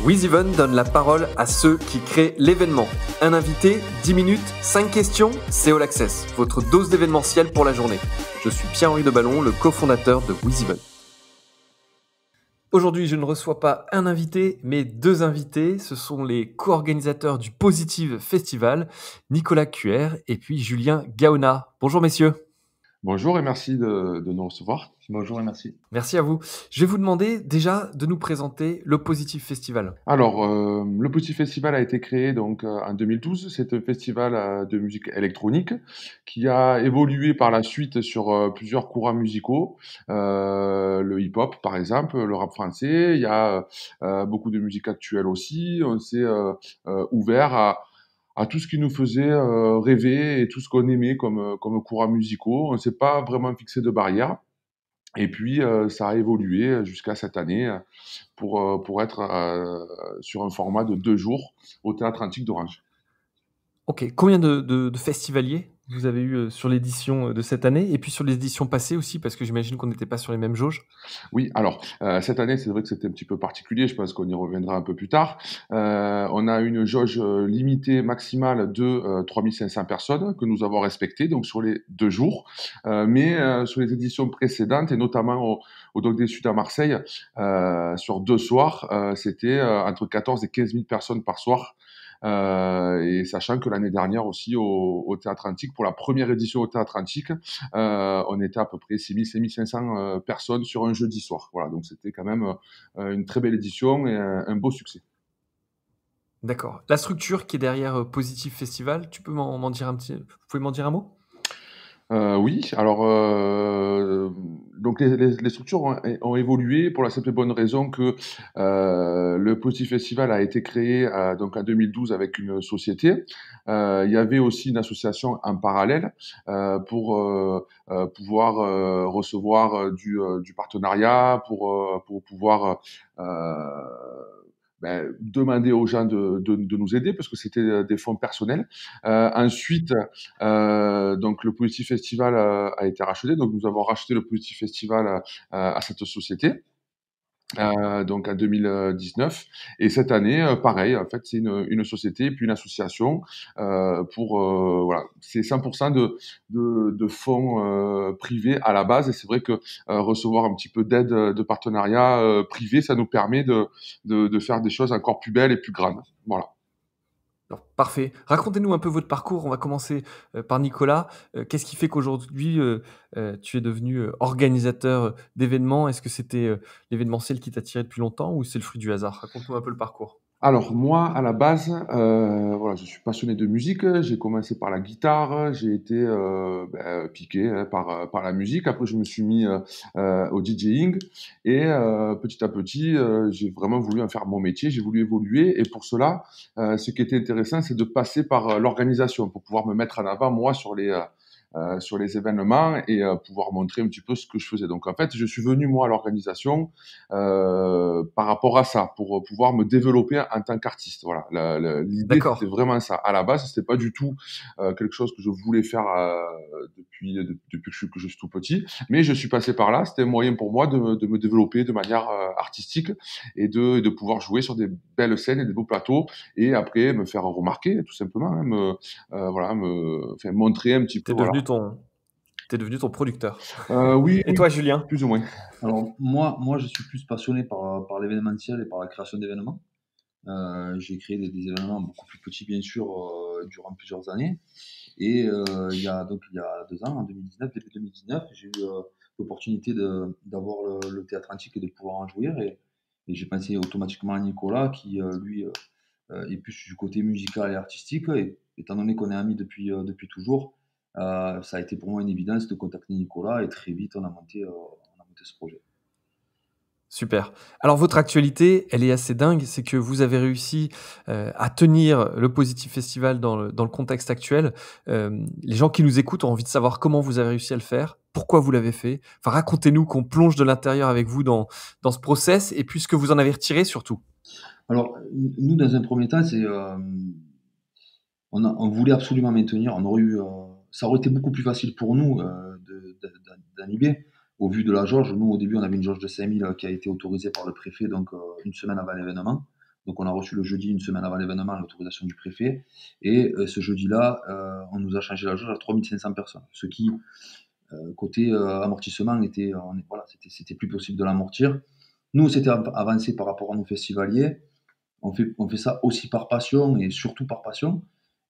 WizEven donne la parole à ceux qui créent l'événement. Un invité, 10 minutes, 5 questions, c'est All Access, votre dose d'événementiel pour la journée. Je suis Pierre-Henri Deballon, le cofondateur de WizEven. Aujourd'hui, je ne reçois pas un invité, mais deux invités. Ce sont les co-organisateurs du Positive Festival, Nicolas Cuer et puis Julien Gaona. Bonjour messieurs. Bonjour et merci de nous recevoir. Bonjour et merci. Merci à vous. Je vais vous demander déjà de nous présenter le Positive Festival. Alors, le Petit Festival a été créé donc en 2012. C'est un festival de musique électronique qui a évolué par la suite sur plusieurs courants musicaux. Le hip-hop, par exemple, le rap français. Il y a beaucoup de musique actuelle aussi. On s'est ouvert à tout ce qui nous faisait rêver et tout ce qu'on aimait comme courants musicaux. On ne s'est pas vraiment fixé de barrières. Et puis, ça a évolué jusqu'à cette année pour être sur un format de 2 jours au Théâtre Antique d'Orange. Ok, combien de festivaliers vous avez eu sur l'édition de cette année et puis sur les éditions passées aussi, parce que j'imagine qu'on n'était pas sur les mêmes jauges. Oui, alors, cette année, c'est vrai que c'était un petit peu particulier, je pense qu'on y reviendra un peu plus tard. On a une jauge limitée maximale de 3500 personnes que nous avons respectée, donc sur les 2 jours. Mais sur les éditions précédentes, et notamment au Doc des Sud à Marseille, sur 2 soirs, c'était entre 14 et 15 000 personnes par soir. Et sachant que l'année dernière aussi au Théâtre Antique, pour la première édition au Théâtre Antique, on était à peu près 6 000, 6 500 personnes sur un jeudi soir. Voilà, donc c'était quand même une très belle édition et un beau succès. D'accord. La structure qui est derrière Positive Festival, vous pouvez m'en dire un mot? Oui, alors donc les structures ont évolué pour la simple et bonne raison que le Petit Festival a été créé donc en 2012 avec une société. Il y avait aussi une association en parallèle pour pouvoir recevoir du partenariat, pour pouvoir demander aux gens de nous aider parce que c'était des fonds personnels. Ensuite, donc le Positive Festival a été racheté, donc nous avons racheté le Positive Festival à cette société. Donc en 2019 et cette année pareil en fait c'est une société puis une association pour voilà c'est 100% de fonds privés à la base et c'est vrai que recevoir un petit peu d'aide de partenariat privé ça nous permet de faire des choses encore plus belles et plus grandes. Voilà. Alors, parfait. Racontez-nous un peu votre parcours. On va commencer par Nicolas. Qu'est-ce qui fait qu'aujourd'hui, tu es devenu organisateur d'événements? Est-ce que c'était l'événementiel qui t'a tiré depuis longtemps ou c'est le fruit du hasard? Raconte-nous un peu le parcours. Alors moi, à la base, voilà, je suis passionné de musique. J'ai commencé par la guitare, j'ai été piqué par la musique. Après, je me suis mis au DJing et petit à petit, j'ai vraiment voulu en faire mon métier. J'ai voulu évoluer et pour cela, ce qui était intéressant, c'est de passer par l'organisation pour pouvoir me mettre en avant moi sur les événements et pouvoir montrer un petit peu ce que je faisais. Donc en fait, je suis venu moi à l'organisation par rapport à ça, pour pouvoir me développer en tant qu'artiste. Voilà, l'idée D'accord. c'était vraiment ça. À la base, c'était pas du tout quelque chose que je voulais faire depuis que je suis tout petit, mais je suis passé par là. C'était un moyen pour moi de me développer de manière artistique et de pouvoir jouer sur des belles scènes et des beaux plateaux et après me faire remarquer tout simplement, hein, voilà, enfin, montrer un petit peu. T'es Voilà. devenu ton producteur. Oui, Et toi, Julien? plus ou moins. Alors moi je suis plus passionné par l'événementiel et par la création d'événements. J'ai créé des événements beaucoup plus petits bien sûr durant plusieurs années. Et il y a 2 ans, en 2019, début 2019, j'ai eu l'opportunité d'avoir le théâtre antique et de pouvoir en jouir. Et j'ai pensé automatiquement à Nicolas qui lui est plus du côté musical et artistique. Et étant donné qu'on est amis depuis toujours, ça a été pour moi une évidence de contacter Nicolas et très vite on a monté ce projet. Super. Alors votre actualité, elle est assez dingue, c'est que vous avez réussi à tenir le Positive Festival dans le contexte actuel. Les gens qui nous écoutent ont envie de savoir comment vous avez réussi à le faire, pourquoi vous l'avez fait. Enfin, racontez-nous qu'on plonge de l'intérieur avec vous dans ce process et puis ce que vous en avez retiré surtout. Alors, nous, dans un premier temps, on voulait absolument maintenir. Ça aurait été beaucoup plus facile pour nous d'annuler. Au vu de la jauge, nous, au début, on avait une jauge de 5 000 qui a été autorisée par le préfet, donc une semaine avant l'événement. Donc on a reçu le jeudi, une semaine avant l'événement, l'autorisation du préfet. Et ce jeudi-là, on nous a changé la jauge à 3500 personnes. Ce qui, côté amortissement, voilà, c'était plus possible de l'amortir. Nous, c'était avancé par rapport à nos festivaliers. On fait ça aussi par passion et surtout par passion.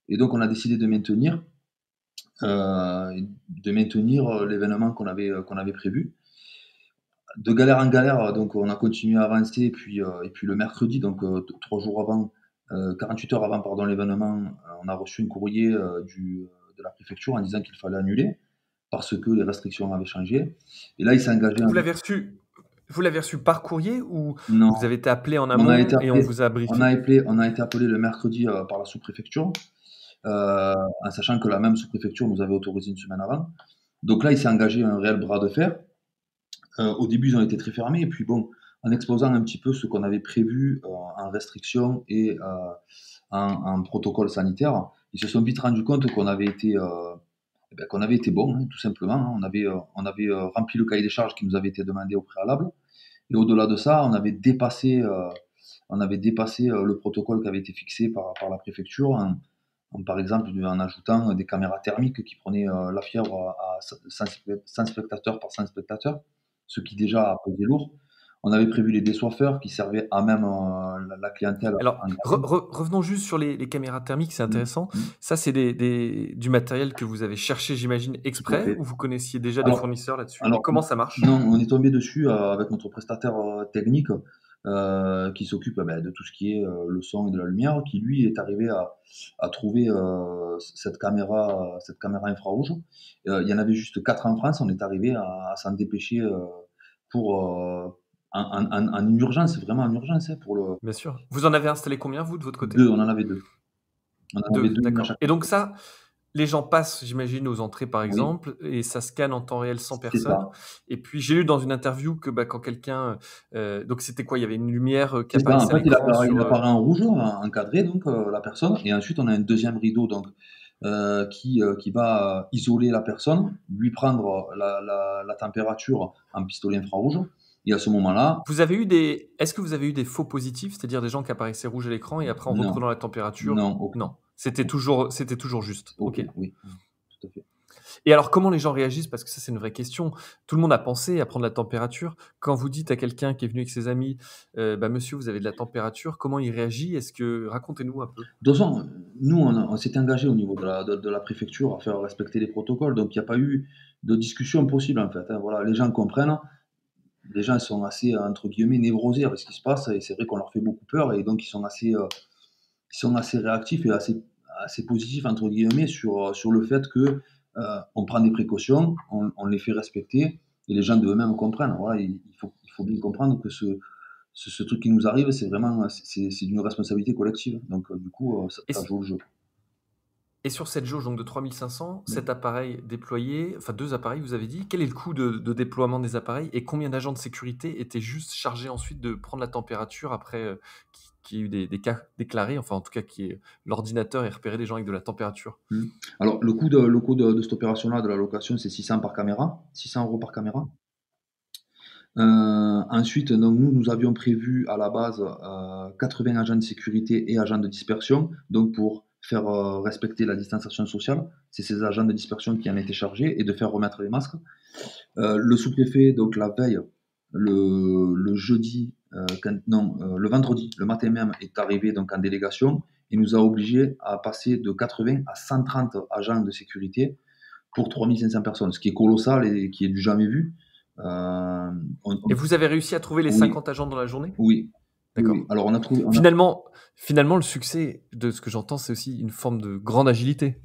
Et donc on a décidé de maintenir l'événement qu'on avait prévu. De galère en galère, donc on a continué à avancer, et puis le mercredi, donc 3 jours avant, 48 heures avant pardon, l'événement, on a reçu un courrier de la préfecture en disant qu'il fallait annuler parce que les restrictions avaient changé. Et là, il s'est engagé. Vous l'avez reçu par courrier ou Non, vous avez été appelé en on a amont été et on appelé, vous a briefé? on a été appelé le mercredi par la sous-préfecture, en sachant que la même sous-préfecture nous avait autorisé une semaine avant. Donc là, il s'est engagé un réel bras de fer. Au début, ils ont été très fermés, et puis bon, en exposant un petit peu ce qu'on avait prévu en restriction et en protocole sanitaire, ils se sont vite rendus compte qu'on avait été bon, hein, tout simplement. Hein. On avait rempli le cahier des charges qui nous avait été demandé au préalable, et au-delà de ça, on avait dépassé le protocole qui avait été fixé par la préfecture, par exemple en ajoutant des caméras thermiques qui prenaient la fièvre à 100 spectateurs par 100 spectateurs, ce qui déjà a pesé lourd. On avait prévu les désoiffeurs qui servaient à même la clientèle. Alors, revenons juste sur les caméras thermiques, c'est intéressant. Ça, c'est du matériel que vous avez cherché, j'imagine, exprès, ou vous connaissiez déjà des fournisseurs là-dessus? Et comment ça marche? Non, on est tombé dessus avec notre prestataire technique qui s'occupe de tout ce qui est le son et de la lumière, qui lui est arrivé à trouver cette caméra infrarouge. Il y en avait juste 4 en France, on est arrivé à s'en dépêcher pour en urgence, vraiment en urgence. Bien sûr. Vous en avez installé combien, vous, de votre côté? 2, on en avait 2. On en avait 2 à D'accord. chaque Et donc ça, les gens passent, j'imagine, aux entrées, par Oui. exemple, et ça scanne en temps réel 100 C'est personnes. ça. Et puis, j'ai lu dans une interview que quand quelqu'un... donc, c'était quoi? Il y avait une lumière qui C'est ça. En apparaissait à fait, il l'écran apparaît en rouge, encadré, donc la personne. Et ensuite, on a un deuxième rideau donc, qui va isoler la personne, lui prendre la température en pistolet infrarouge. Et à ce moment-là, Est-ce que vous avez eu des faux positifs, c'est-à-dire des gens qui apparaissaient rouges à l'écran et après en non, reprenant la température? non, Non. C'était toujours juste. ok, Ok. oui, tout à fait. Et alors, comment les gens réagissent? Parce que ça, c'est une vraie question. Tout le monde a pensé à prendre la température. Quand vous dites à quelqu'un qui est venu avec ses amis, monsieur, vous avez de la température, comment il réagit? Racontez-nous un peu. De toute façon, nous, on s'est engagé au niveau de la préfecture à faire respecter les protocoles, donc il n'y a pas eu de discussion possible en fait. Hein. Voilà, les gens comprennent. Les gens sont assez, entre guillemets, névrosés avec ce qui se passe, et c'est vrai qu'on leur fait beaucoup peur, et donc ils sont assez réactifs et assez positifs, entre guillemets, sur le fait que on prend des précautions, on les fait respecter, et les gens de eux-mêmes comprennent. Voilà, il faut bien comprendre que ce truc qui nous arrive, c'est vraiment c'est d'une responsabilité collective. Donc du coup, ça joue le jeu. Et sur cette jauge donc de 3500, cet appareil déployé, enfin 2 appareils, vous avez dit, quel est le coût de déploiement des appareils et combien d'agents de sécurité étaient juste chargés ensuite de prendre la température après qu'il y ait eu des cas déclarés, enfin en tout cas l'ordinateur ait repéré des gens avec de la température? Alors le coût de cette opération-là, de la location, c'est 600 par caméra, 600 € par caméra. Ensuite, donc nous avions prévu à la base 80 agents de sécurité et agents de dispersion, donc pour faire respecter la distanciation sociale. C'est ces agents de dispersion qui en étaient chargés, et de faire remettre les masques. Le sous-préfet, donc la veille, le jeudi, le vendredi, le matin même, est arrivé donc en délégation et nous a obligés à passer de 80 à 130 agents de sécurité pour 3500 personnes, ce qui est colossal et qui est du jamais vu. Et vous avez réussi à trouver les Oui. 50 agents dans la journée? Oui. D'accord. Oui. Alors Finalement, le succès, de ce que j'entends, c'est aussi une forme de grande agilité.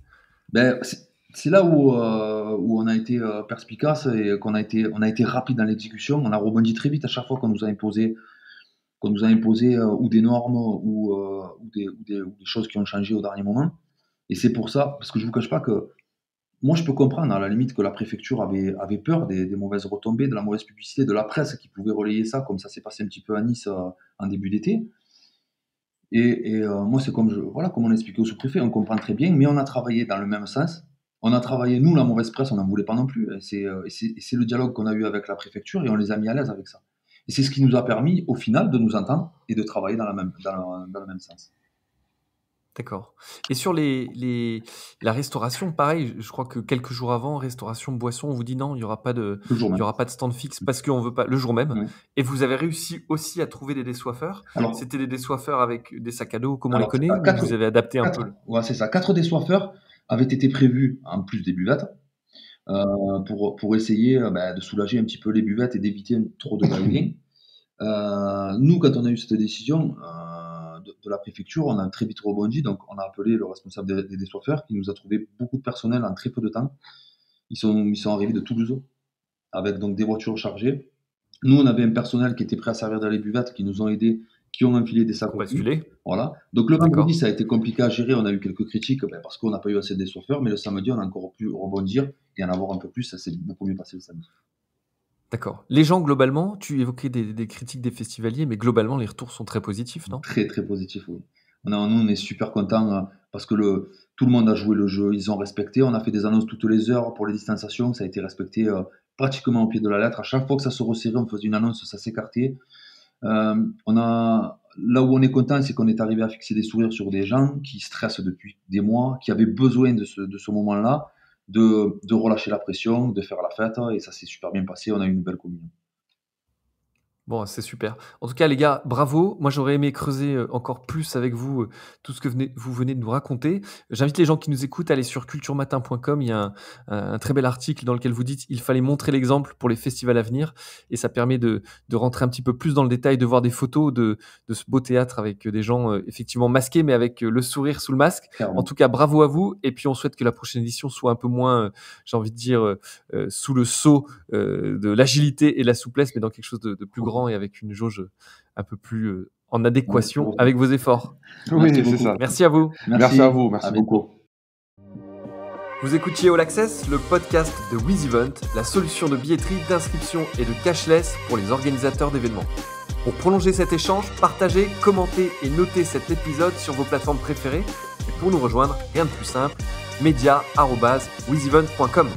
C'est là où on a été perspicace, et on a été rapide dans l'exécution. On a rebondi très vite à chaque fois qu'on nous a imposé ou des normes ou des choses qui ont changé au dernier moment. Et c'est pour ça, parce que je vous cache pas que moi, je peux comprendre à la limite que la préfecture avait peur des mauvaises retombées, de la mauvaise publicité, de la presse qui pouvait relayer ça, comme ça s'est passé un petit peu à Nice en début d'été. Et moi, c'est comme on a expliqué au sous-préfet, on comprend très bien, mais on a travaillé dans le même sens. On a travaillé, nous, la mauvaise presse, on n'en voulait pas non plus. Et c'est le dialogue qu'on a eu avec la préfecture, et on les a mis à l'aise avec ça. Et c'est ce qui nous a permis, au final, de nous entendre et de travailler dans le même sens. D'accord. Et sur la restauration, pareil, je crois que quelques jours avant, restauration, boisson, on vous dit non, il n'y aura pas de stand fixe parce qu'on veut pas, le jour même. Oui. Et vous avez réussi aussi à trouver des désoiffeurs. Alors, C'était des désoiffeurs avec des sacs à dos, comme on les alors, connaît, ou vous avez adapté un peu? Ouais, c'est ça. 4 désoiffeurs avaient été prévus en plus des buvettes pour essayer de soulager un petit peu les buvettes et d'éviter trop de va-et-vient. Nous, quand on a eu cette décision de la préfecture, on a très vite rebondi. Donc, on a appelé le responsable des désoiffeurs qui nous a trouvé beaucoup de personnel en très peu de temps. Ils sont arrivés de Toulouse avec donc des voitures chargées. Nous, on avait un personnel qui était prêt à servir dans les buvettes, qui nous ont aidés, qui ont enfilé des sacs. Pour basculer. Voilà. Donc le vendredi, ça a été compliqué à gérer. On a eu quelques critiques parce qu'on n'a pas eu assez de désoiffeurs. Mais le samedi, on a encore pu rebondir et en avoir un peu plus. Ça s'est beaucoup mieux passé le samedi. D'accord. Les gens, globalement, tu évoquais des critiques des festivaliers, mais globalement, les retours sont très positifs, non? Très, très positifs, oui. Nous, on est super contents parce que tout le monde a joué le jeu. Ils ont respecté. On a fait des annonces toutes les heures pour les distanciations. Ça a été respecté pratiquement au pied de la lettre. À chaque fois que ça se resserrait, on faisait une annonce, ça s'écartait. Là où on est content, c'est qu'on est arrivé à fixer des sourires sur des gens qui stressent depuis des mois, qui avaient besoin de ce moment-là, de relâcher la pression, de faire la fête, et ça s'est super bien passé. On a eu une belle communion. Bon, c'est super. En tout cas, les gars, bravo. Moi, j'aurais aimé creuser encore plus avec vous tout ce que vous venez de nous raconter. J'invite les gens qui nous écoutent à aller sur culturematin.com. Il y a un très bel article dans lequel vous dites il fallait montrer l'exemple pour les festivals à venir. Et ça permet de rentrer un petit peu plus dans le détail, de voir des photos de ce beau théâtre avec des gens effectivement masqués, mais avec le sourire sous le masque. Clairement. En tout cas, bravo à vous. Et puis, on souhaite que la prochaine édition soit un peu moins, j'ai envie de dire, sous le sceau de l'agilité et de la souplesse, mais dans quelque chose de plus grand et avec une jauge un peu plus en adéquation avec vos efforts. Oui, c'est ça. Merci à vous. Merci à vous, merci beaucoup. Vous écoutiez All Access, le podcast de WizEvent, la solution de billetterie, d'inscription et de cashless pour les organisateurs d'événements. Pour prolonger cet échange, partagez, commentez et notez cet épisode sur vos plateformes préférées. Et pour nous rejoindre, rien de plus simple, media@wizevent.com.